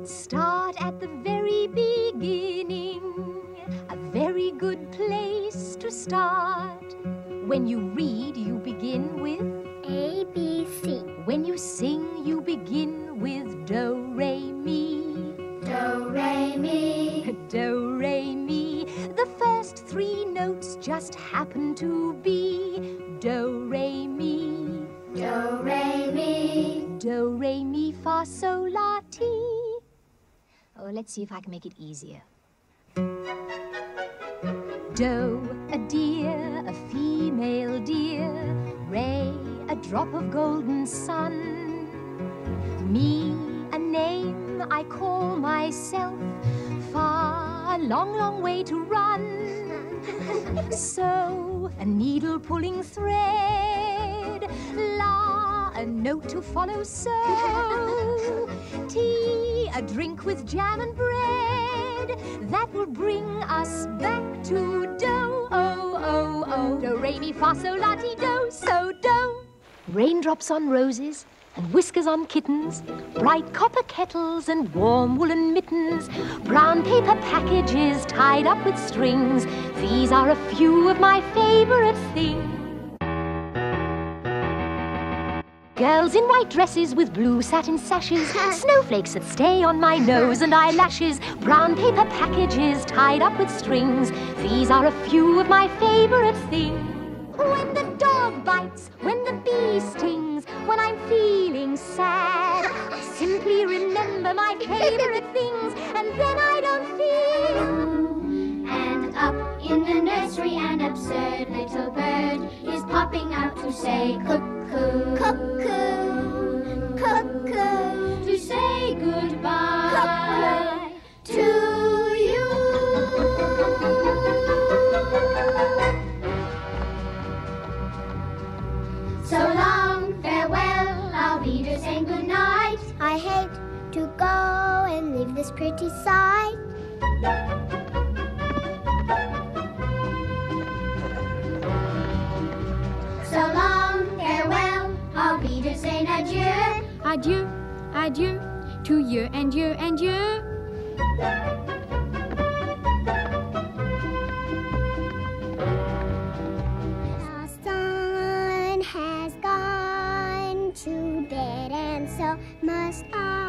Let's start at the very beginning. A very good place to start. When you read, you begin with A, B, C. When you sing, you begin with do, re, mi. Do, re, mi. Do, re, mi. The first three notes just happen to be do, re, mi. Do, re, mi. Do, re, mi, fa, sol, la, ti. Oh, let's see if I can make it easier. Do, a deer, a female deer. Re, a drop of golden sun. Mi, a name I call myself. Fa, a long, long way to run. So, a needle pulling thread. La, a note to follow. So, tea, a drink with jam and bread. That will bring us back to do, oh, oh, oh. Do, re, mi, fa, sol, la, ti, do, so do. Raindrops on roses and whiskers on kittens, bright copper kettles and warm woolen mittens, brown paper packages tied up with strings. These are a few of my favorite things. Girls in white dresses with blue satin sashes, snowflakes that stay on my nose and eyelashes, brown paper packages tied up with strings. These are a few of my favorite things. When the dog bites, when the bee stings, when I'm feeling sad, I simply remember my favorite things, and then I don't feel. And up in the nursery, an absurd little bird is popping out to say cuckoo, cuckoo, cuckoo, to say goodbye to you. So long, farewell, I'll be to saying good night. I hate to go and leave this pretty sight. So long, farewell, I'll be to saying adieu. Adieu, adieu, to you and you and you. The sun has gone to bed, and so must I.